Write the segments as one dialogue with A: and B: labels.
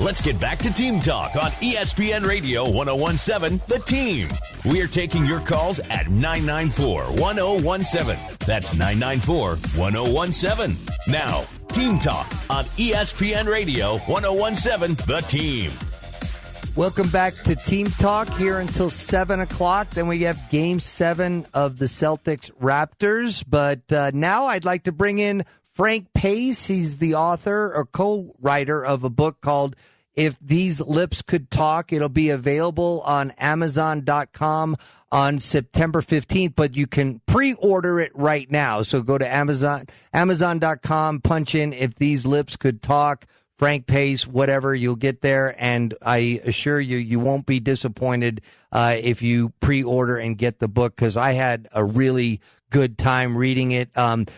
A: Let's get back to Team Talk on ESPN Radio 1017, The Team. We are taking your calls at 994-1017. That's 994-1017. Now, Team Talk on ESPN Radio 1017, The Team.
B: Welcome back to Team Talk here until 7 o'clock. Then we have Game 7 of the Celtics-Raptors. But now I'd like to bring in Frank Pace. He's the author or co-writer of a book called If These Lips Could Talk. It'll be available on Amazon.com on September 15th, but you can pre-order it right now. So go to Amazon.com, punch in If These Lips Could Talk, Frank Pace, whatever, you'll get there. And I assure you, you won't be disappointed if you pre-order and get the book, because I had a really good time reading it.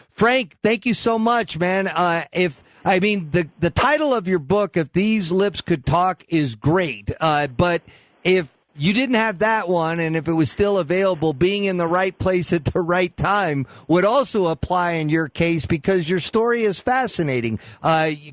B: Frank, thank you so much, man. The title of your book, If These Lips Could Talk, is great. But if you didn't have that one, and if it was still available, being in the right place at the right time would also apply in your case, because your story is fascinating.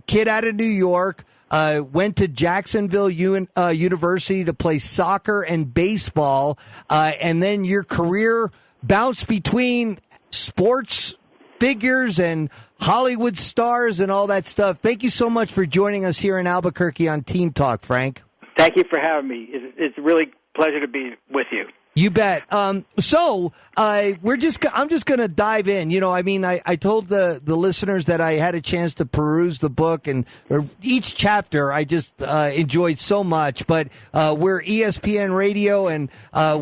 B: Kid out of New York, went to Jacksonville University to play soccer and baseball, and then your career bounced between sports figures and Hollywood stars and all that stuff. Thank you so much for joining us here in Albuquerque on Team Talk, Frank.
C: Thank you for having me. It's a really pleasure to be with you.
B: You bet. I'm just going to dive in. I told the listeners that I had a chance to peruse the book, and each chapter I just enjoyed so much. But we're ESPN Radio, and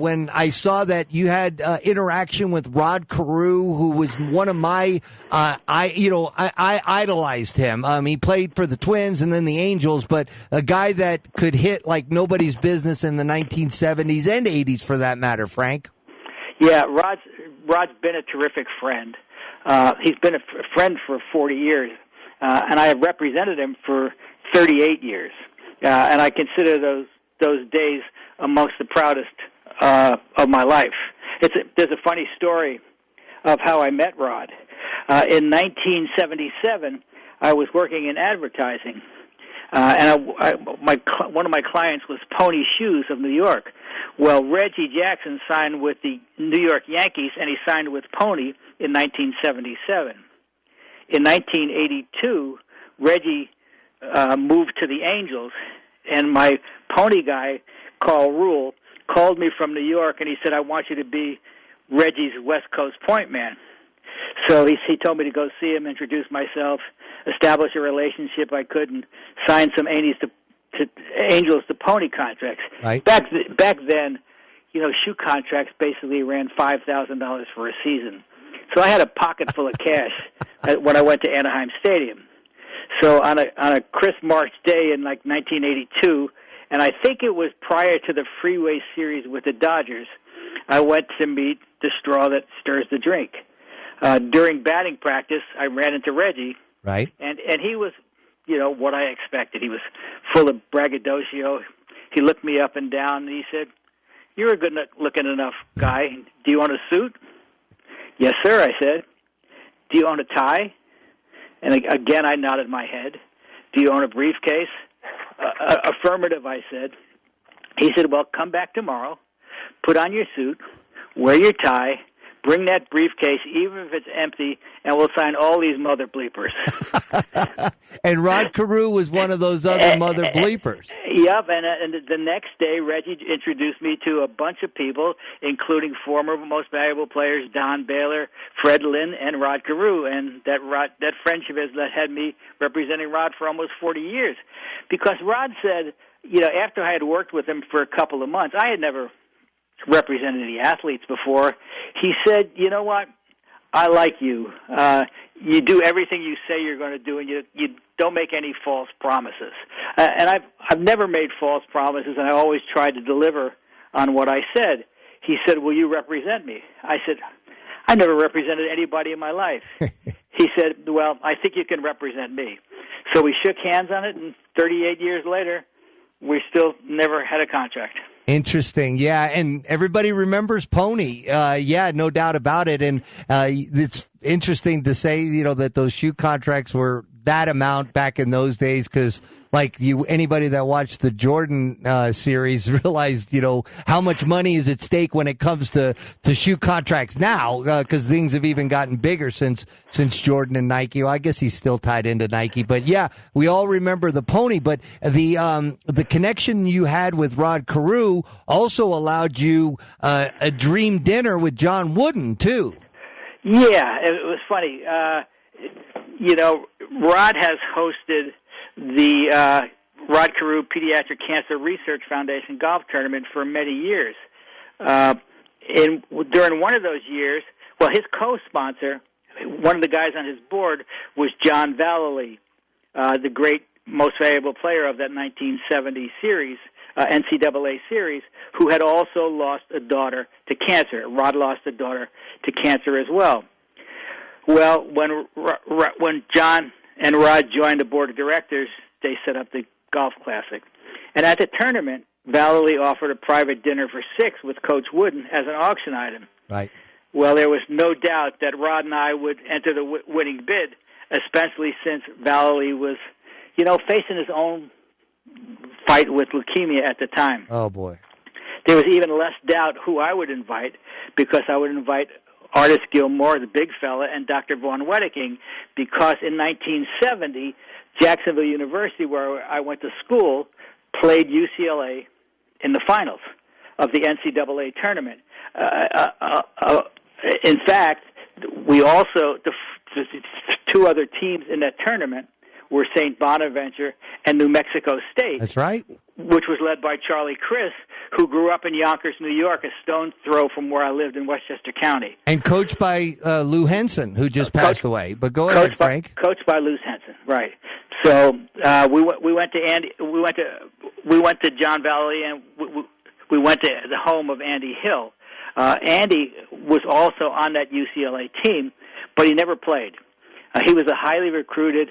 B: when I saw that you had interaction with Rod Carew, who was one of my, I idolized him. He played for the Twins and then the Angels, but a guy that could hit like nobody's business in the 1970s and 80s, for that matter, Frank.
C: Yeah, Rod's been a terrific friend. He's been a friend for 40 years, and I have represented him for 38 years. And I consider those days amongst the proudest of my life. There's a funny story of how I met Rod. In 1977, I was working in advertising, and one of my clients was Pony Shoes of New York. Well, Reggie Jackson signed with the New York Yankees, and he signed with Pony in 1977. In 1982, Reggie moved to the Angels, and my Pony guy, Carl Rule, called me from New York, and he said, "I want you to be Reggie's West Coast point man." So he told me to go see him, introduce myself, establish a relationship I could, and sign some Angels to Pony contracts.
B: Right.
C: Back then, shoe contracts basically ran $5,000 for a season. So I had a pocket full of cash when I went to Anaheim Stadium. So on a crisp March day in 1982, and I think it was prior to the Freeway Series with the Dodgers, I went to meet the straw that stirs the drink. During batting practice, I ran into Reggie.
B: Right.
C: And he was, what I expected. He was full of braggadocio. He looked me up and down, and he said, "You're a good-looking enough guy. Do you own a suit?" "Yes, sir," I said. "Do you own a tie?" And again, I nodded my head. "Do you own a briefcase?" Affirmative, I said. He said, "Well, come back tomorrow, put on your suit, wear your tie, bring that briefcase, even if it's empty, and we'll sign all these mother bleepers."
B: And Rod Carew was one of those other mother bleepers.
C: Yep, and the next day, Reggie introduced me to a bunch of people, including former Most Valuable players Don Baylor, Fred Lynn, and Rod Carew. And that friendship has had me representing Rod for almost 40 years. Because Rod said, after I had worked with him for a couple of months, I had never represented any athletes before. He said, "You know what? I like you. You do everything you say you're going to do, and you don't make any false promises." And I've never made false promises, and I always tried to deliver on what I said. He said, "Will you represent me?" I said, "I never represented anybody in my life." He said, "Well, I think you can represent me." So we shook hands on it, and 38 years later, we still never had a contract.
B: Interesting. Yeah. And everybody remembers Pony. Yeah, no doubt about it. And it's interesting to say, that those shoe contracts were that amount back in those days because, anybody that watched the Jordan series realized, how much money is at stake when it comes to shoe contracts now because things have even gotten bigger since Jordan and Nike. Well, I guess he's still tied into Nike, but yeah, we all remember the pony. But the connection you had with Rod Carew also allowed you a dream dinner with John Wooden too.
C: Yeah, it was funny. Rod has hosted the Rod Carew Pediatric Cancer Research Foundation golf tournament for many years. During one of those years, his co-sponsor, one of the guys on his board, was John Vallely, the great, most valuable player of that 1970 series, NCAA series, who had also lost a daughter to cancer. Rod lost a daughter to cancer as well. Well, when John and Rod joined the board of directors, they set up the Golf Classic. And at the tournament, Vallely offered a private dinner for 6 with Coach Wooden as an auction item.
B: Right.
C: Well, there was no doubt that Rod and I would enter the winning bid, especially since Vallely was, facing his own fight with leukemia at the time.
B: Oh, boy.
C: There was even less doubt who I would invite because I would invite Artis Gilmore, the big fella, and Dr. Von Wedeking, because in 1970, Jacksonville University, where I went to school, played UCLA in the finals of the NCAA tournament. In fact, we also, the 2 other teams in that tournament were St. Bonaventure and New Mexico State.
B: That's right.
C: Which was led by Charlie Chris, who grew up in Yonkers, New York, a stone's throw from where I lived in Westchester County.
B: And coached by Lou Henson, who just passed away. But go ahead, Frank.
C: Coached by Lou Henson, right? So we went to Andy. We went to John Valley, and we went to the home of Andy Hill. Andy was also on that UCLA team, but he never played. He was a highly recruited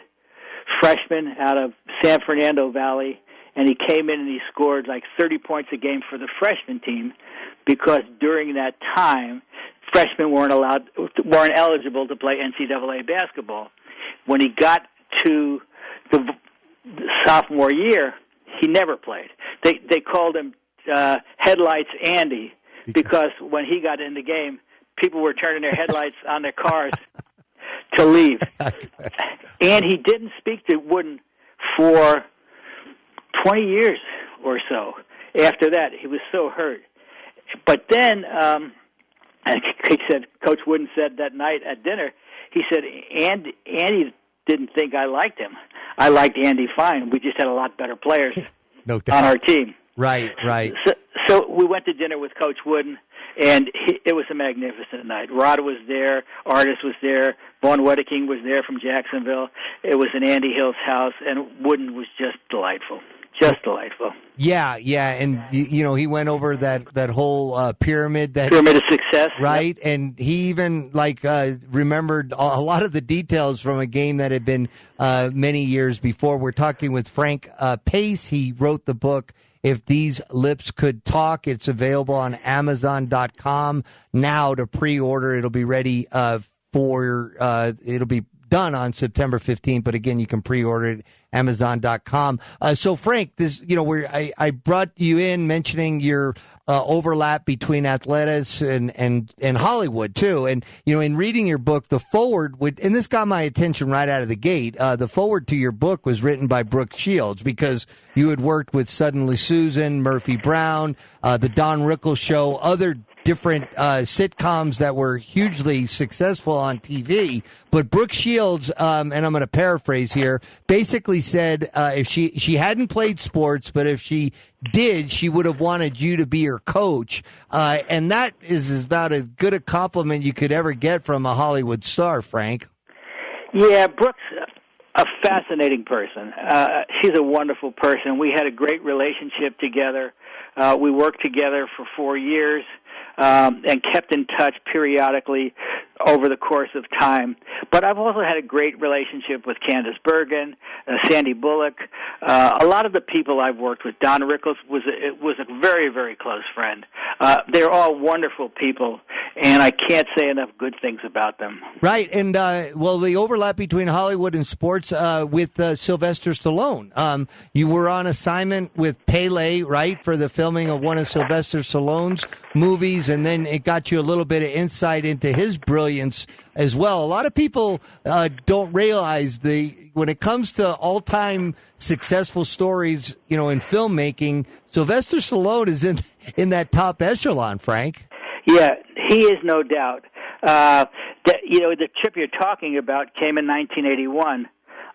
C: freshman out of San Fernando Valley, and he came in and he scored like 30 points a game for the freshman team because during that time, freshmen weren't eligible to play NCAA basketball. When he got to the sophomore year, he never played. They called him Headlights Andy because when he got in the game, people were turning their headlights on their cars to leave. And he didn't speak to Wooden for 20 years or so. After that, he was so hurt. But then, he said, Coach Wooden said that night at dinner, he said, Andy didn't think I liked him. I liked Andy fine. We just had a lot better players
B: no doubt.
C: On our team.
B: Right.
C: So we went to dinner with Coach Wooden, and it was a magnificent night. Rod was there, Artis was there, Von Wedeking was there from Jacksonville. It was in Andy Hill's house, and Wooden was just delightful. Just delightful.
B: Yeah, and he went over that whole pyramid of
C: success,
B: right?
C: Yep.
B: And he even remembered a lot of the details from a game that had been many years before. We're talking with Frank Pace. He wrote the book If These Lips Could Talk. It's available on Amazon.com now to pre-order. It'll be ready it'll be done on September 15th, but again, you can pre-order it Amazon.com. So Frank, I brought you in mentioning your overlap between athletics and Hollywood too. And, in reading your book, the foreword and this got my attention right out of the gate. The foreword to your book was written by Brooke Shields because you had worked with Suddenly Susan, Murphy Brown, the Don Rickles Show, other different sitcoms that were hugely successful on TV. But Brooke Shields, and I'm going to paraphrase here, basically said if she hadn't played sports, but if she did, she would have wanted you to be her coach. And that is about as good a compliment you could ever get from a Hollywood star, Frank.
C: Yeah, Brooke's a fascinating person. She's a wonderful person. We had a great relationship together. We worked together for 4 years. And kept in touch periodically over the course of time. But I've also had a great relationship with Candice Bergen, Sandy Bullock, a lot of the people I've worked with. Don Rickles was a very, very close friend. They're all wonderful people, and I can't say enough good things about them.
B: Right, and the overlap between Hollywood and sports with Sylvester Stallone. You were on assignment with Pele, right, for the filming of one of Sylvester Stallone's movies, and then it got you a little bit of insight into his brilliance as well. A lot of people don't realize when it comes to all-time successful stories, in filmmaking, Sylvester Stallone is in that top echelon, Frank.
C: Yeah, he is, no doubt. The trip you're talking about came in 1981.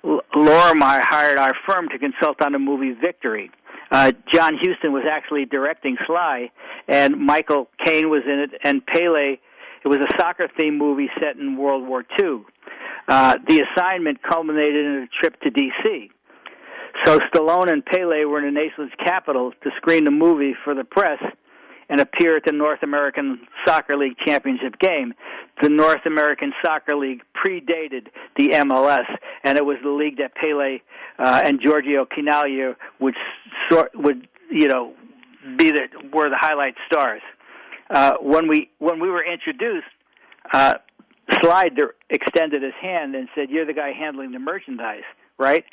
C: Laura and I hired our firm to consult on the movie Victory. John Huston was actually directing Sly, and Michael Caine was in it, and Pele. It was a soccer-themed movie set in World War II. The assignment culminated in a trip to D.C. So Stallone and Pele were in the nation's capital to screen the movie for the press and appear at the North American Soccer League Championship game. The North American Soccer League predated the MLS, and it was the league that Pele and Giorgio Chinaglia were the highlight stars. When we were introduced, Sly extended his hand and said, "You're the guy handling the merchandise, right?"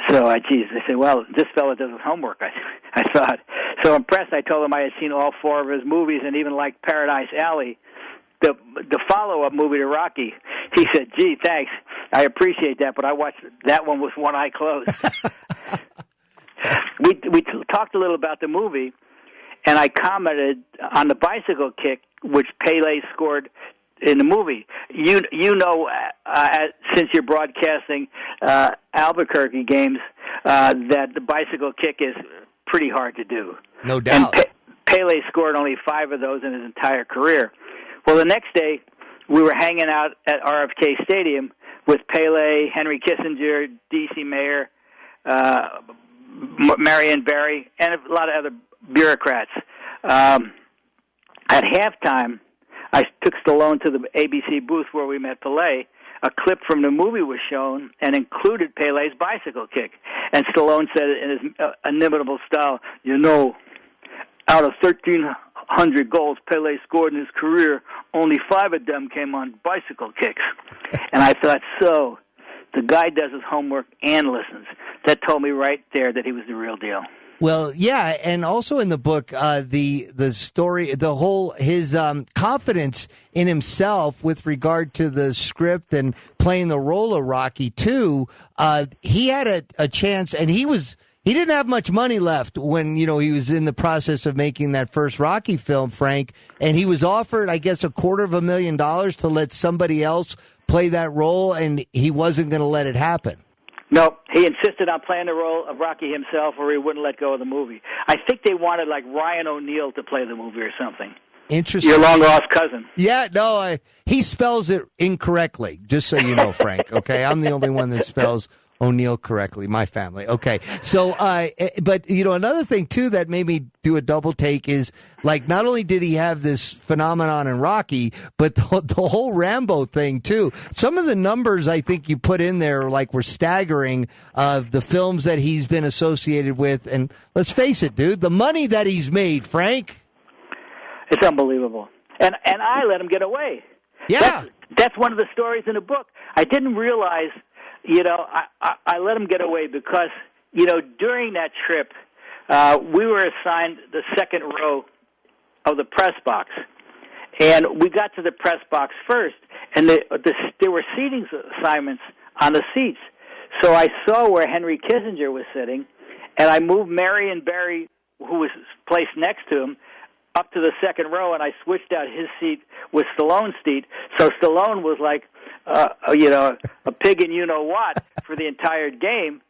C: So, I said, well, this fella does his homework, I thought. So impressed, I told him I had seen all 4 of his movies and even liked Paradise Alley, the follow-up movie to Rocky. He said, "Gee, thanks. I appreciate that, but I watched that one with one eye closed." We talked a little about the movie, and I commented on the bicycle kick, which Pele scored in the movie. Since you're broadcasting Albuquerque games, that the bicycle kick is pretty hard to do.
B: No doubt.
C: And Pele scored only 5 of those in his entire career. Well, the next day, we were hanging out at RFK Stadium with Pele, Henry Kissinger, D.C. Mayor, Marion Barry, and a lot of other bureaucrats. At halftime, I took Stallone to the ABC booth where we met Pele. A clip from the movie was shown and included Pele's bicycle kick. And Stallone said in his inimitable style, out of 1,300 goals Pele scored in his career, only 5 of them came on bicycle kicks. And I thought, so, the guy does his homework and listens. That told me right there that he was the real deal.
B: Well, yeah, and also in the book, the story, his confidence in himself with regard to the script and playing the role of Rocky too. He had a chance, and he didn't have much money left when he was in the process of making that first Rocky film, Frank, and he was offered, I guess, $250,000 to let somebody else play that role, and he wasn't going to let it happen.
C: No, he insisted on playing the role of Rocky himself, or he wouldn't let go of the movie. I think they wanted, like, Ryan O'Neal to play the movie or something.
B: Interesting.
C: Your long-lost cousin.
B: Yeah, no, he spells it incorrectly, just so you know, Frank, okay? I'm the only one that spells O'Neal correctly, my family. Okay, so, but, another thing, too, that made me do a double take is, like, not only did he have this phenomenon in Rocky, but the whole Rambo thing, too. Some of the numbers I think you put in there, like, were staggering of the films that he's been associated with. And let's face it, dude, the money that he's made, Frank.
C: It's unbelievable. And I let him get away.
B: Yeah.
C: That's one of the stories in the book. I didn't realize... I let him get away because, during that trip, we were assigned the second row of the press box. And we got to the press box first, and there were seating assignments on the seats. So I saw where Henry Kissinger was sitting, and I moved Marion Barry, who was placed next to him, up to the second row, and I switched out his seat with Stallone's seat. So Stallone was like, a pig in you-know-what for the entire game,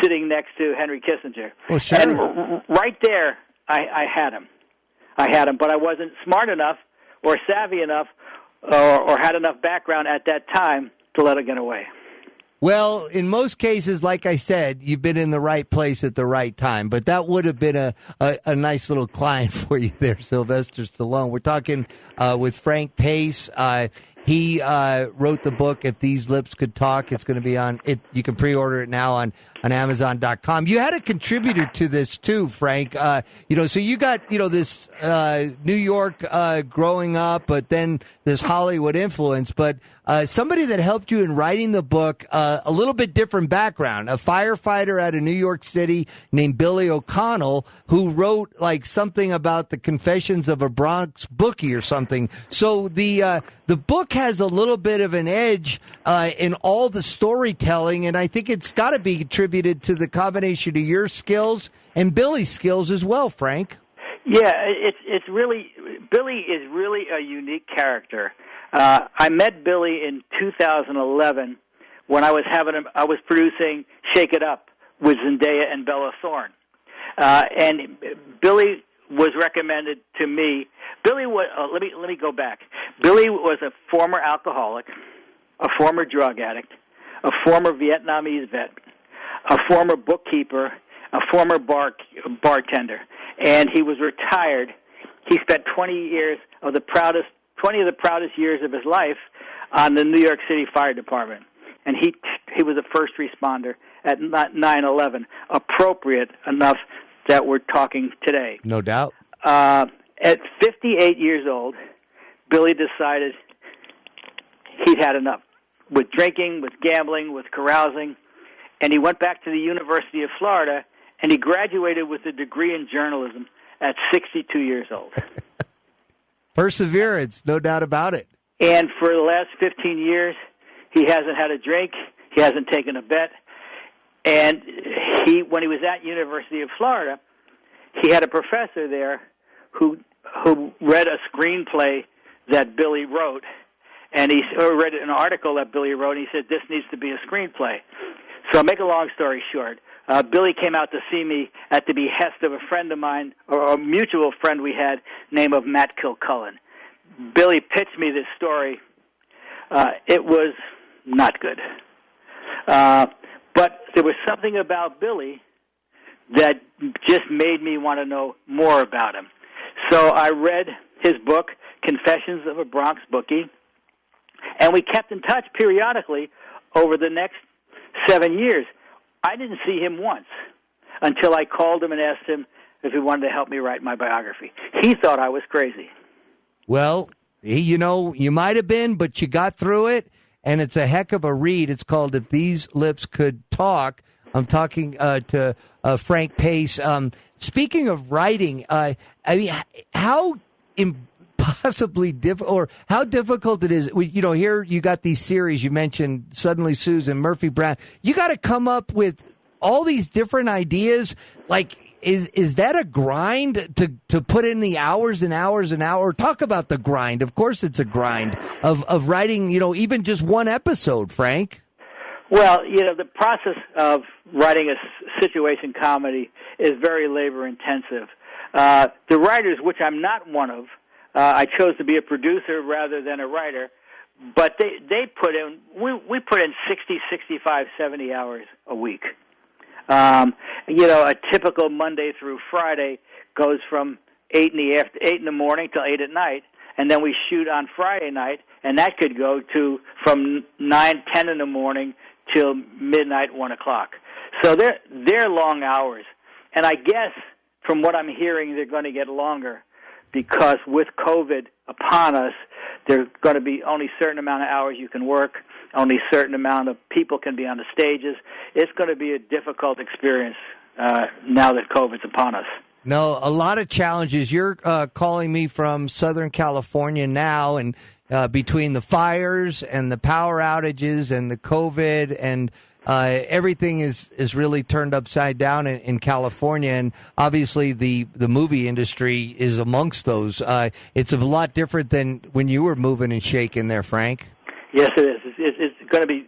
C: sitting next to Henry Kissinger.
B: Well, sure.
C: And right there, I had him. But I wasn't smart enough or savvy enough or had enough background at that time to let him get away.
B: Well, in most cases, like I said, you've been in the right place at the right time. But that would have been a nice little client for you there, Sylvester Stallone. We're talking with Frank Pace. He wrote the book, If These Lips Could Talk. It's going to be on it. You can pre-order it now on Amazon.com. You had a contributor to this too, Frank. So you got, this New York growing up, but then this Hollywood influence. But somebody that helped you in writing the book, a little bit different background, a firefighter out of New York City named Billy O'Connell, who wrote like something about the Confessions of a Bronx Bookie or something. So the book has a little bit of an edge in all the storytelling, and I think it's got to be attributed to the combination of your skills and Billy's skills as well, Frank.
C: Yeah, it's really, Billy is really a unique character. I met Billy in 2011 when I was producing Shake It Up with Zendaya and Bella Thorne, and Billy was recommended to me. Billy was. Let me go back. Billy was a former alcoholic, a former drug addict, a former Vietnamese vet, a former bookkeeper, a former bartender, and he was retired. He spent 20 of the proudest years of his life on the New York City Fire Department, and he was a first responder at 9/11. Appropriate enough that we're talking today.
B: No doubt.
C: At 58 years old, Billy decided he'd had enough with drinking, with gambling, with carousing, and he went back to the University of Florida, and he graduated with a degree in journalism at 62 years old.
B: Perseverance, no doubt about it.
C: And for the last 15 years, he hasn't had a drink, he hasn't taken a bet, and when he was at University of Florida, he had a professor there who read a screenplay that Billy wrote, and he read an article that Billy wrote, and he said, this needs to be a screenplay. So make a long story short, Billy came out to see me at the behest of a friend of mine, or a mutual friend we had, named of Matt Kilcullen. Billy pitched me this story. It was not good. But there was something about Billy that just made me want to know more about him. So I read his book, Confessions of a Bronx Bookie, and we kept in touch periodically over the next 7 years. I didn't see him once until I called him and asked him if he wanted to help me write my biography. He thought I was crazy.
B: Well, you might have been, but you got through it, and it's a heck of a read. It's called If These Lips Could Talk. I'm talking to Frank Pace. Speaking of writing, how impossibly or how difficult it is. Here you got these series you mentioned, Suddenly Susan, Murphy Brown. You got to come up with all these different ideas. Like, is that a grind to put in the hours and hours and hours? Talk about the grind. Of course, it's a grind of writing. Even just one episode, Frank.
C: Well, the process of writing a situation comedy is very labor-intensive. The writers, which I'm not one of, I chose to be a producer rather than a writer, but they put in, we put in 60, 65, 70 hours a week. A typical Monday through Friday goes from 8 in the morning till 8 at night, and then we shoot on Friday night, and that could go to from 9, 10 in the morning till midnight, 1 o'clock. So they're long hours. And I guess from what I'm hearing, they're going to get longer because with COVID upon us, there's going to be only a certain amount of hours you can work, only a certain amount of people can be on the stages. It's going to be a difficult experience now that COVID's upon us.
B: No, a lot of challenges. You're calling me from Southern California now, and between the fires and the power outages and the COVID and everything is really turned upside down in California, and obviously the movie industry is amongst those. It's a lot different than when you were moving and shaking there, Frank.
C: Yes, it is. It's going to be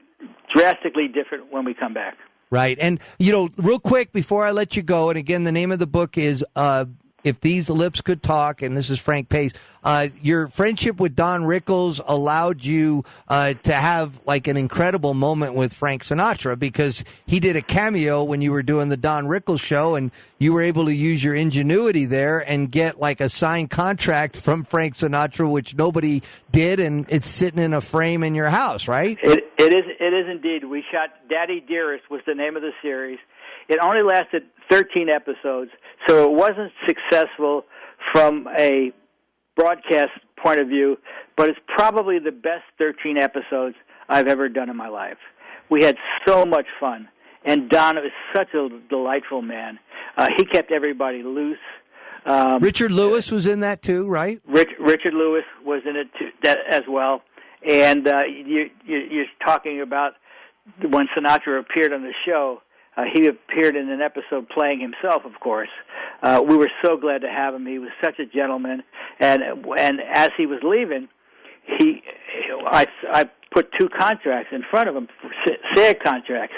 C: drastically different when we come back.
B: Right. And, real quick before I let you go, and again, the name of the book is If These Lips Could Talk, and this is Frank Pace. Your friendship with Don Rickles allowed you to have like an incredible moment with Frank Sinatra because he did a cameo when you were doing the Don Rickles show, and you were able to use your ingenuity there and get like a signed contract from Frank Sinatra, which nobody did, and it's sitting in a frame in your house, right?
C: It is indeed. We shot Daddy Dearest was the name of the series. It only lasted 13 episodes, so it wasn't successful from a broadcast point of view, but it's probably the best 13 episodes I've ever done in my life. We had so much fun, and Don was such a delightful man. He kept everybody loose.
B: Richard Lewis was in that too, right?
C: Richard Lewis was in it too, as well. And you're talking about when Sinatra appeared on the show. He appeared in an episode playing himself, of course. We were so glad to have him. He was such a gentleman. And as he was leaving, I put 2 contracts in front of him, SAG contracts.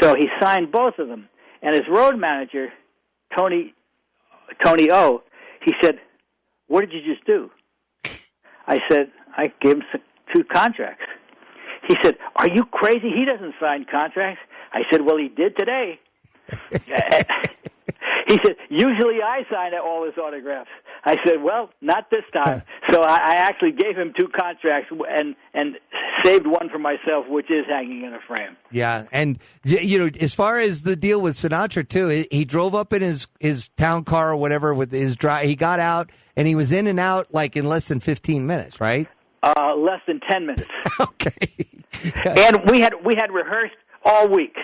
C: So he signed both of them. And his road manager, Tony O, he said, "What did you just do?" I said, "I gave him 2 contracts." He said, "Are you crazy? He doesn't sign contracts." I said, "Well, he did today." He said, "Usually I sign all his autographs." I said, "Well, not this time." So I actually gave him 2 contracts and saved one for myself, which is hanging in a frame.
B: Yeah, and as far as the deal with Sinatra too, he drove up in his town car or whatever with his drive. He got out and he was in and out like in less than 15 minutes, right?
C: Less than 10 minutes.
B: Okay.
C: And we had rehearsed all week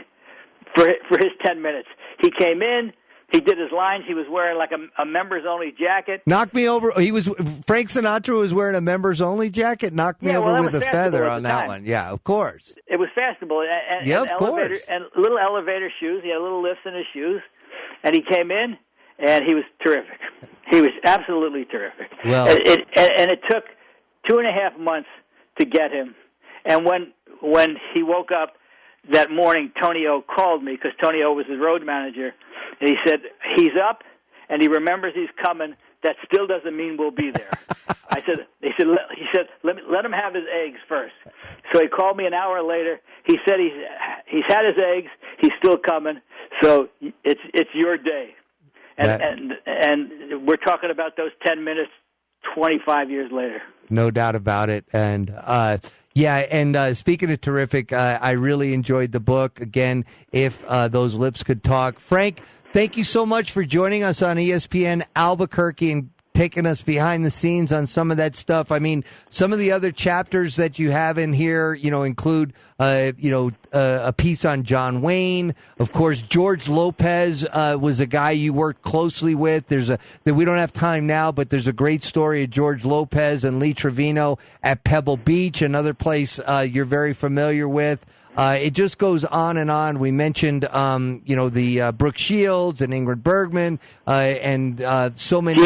C: for his 10 minutes. He came in. He did his lines. He was wearing like a members-only jacket.
B: Knocked me over. Frank Sinatra was wearing a members-only jacket. Knocked me over with a feather on that one. Yeah, of course.
C: It was fashionable.
B: Yeah, of course.
C: And little elevator shoes. He had little lifts in his shoes. And he came in, and he was terrific. He was absolutely terrific.
B: Well,
C: and it took 2.5 months to get him. And when he woke up that morning, Tony O called me because Tony O was his road manager, and he said, "He's up, and he remembers he's coming. That still doesn't mean we'll be there." He said, let him have his eggs first. So he called me an hour later. He said he's had his eggs. He's still coming. So it's your day. And we're talking about those 10 minutes 25 years later.
B: No doubt about it. And speaking of terrific, I really enjoyed the book. Again, If Those Lips Could Talk. Frank, thank you so much for joining us on ESPN Albuquerque and taking us behind the scenes on some of that stuff. I mean, some of the other chapters that you have in here, include, a piece on John Wayne. Of course, George Lopez was a guy you worked closely with. We don't have time now, but there's a great story of George Lopez and Lee Trevino at Pebble Beach, another place you're very familiar with. It just goes on and on. We mentioned, the Brooke Shields and Ingrid Bergman, and so many.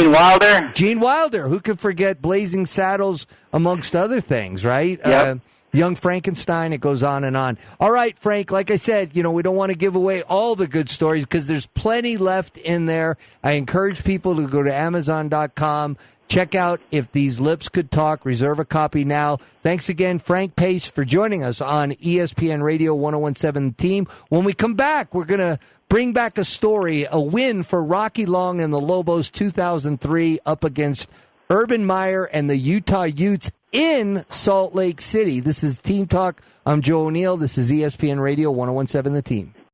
B: Gene Wilder. Who could forget Blazing Saddles, amongst other things, right?
C: Yep.
B: Young Frankenstein. It goes on and on. All right, Frank, like I said, we don't want to give away all the good stories because there's plenty left in there. I encourage people to go to Amazon.com. Check out If These Lips Could Talk. Reserve a copy now. Thanks again, Frank Pace, for joining us on ESPN Radio 1017 The Team. When we come back, we're going to bring back a story, a win for Rocky Long and the Lobos 2003 up against Urban Meyer and the Utah Utes in Salt Lake City. This is Team Talk. I'm Joe O'Neill. This is ESPN Radio 1017 The Team.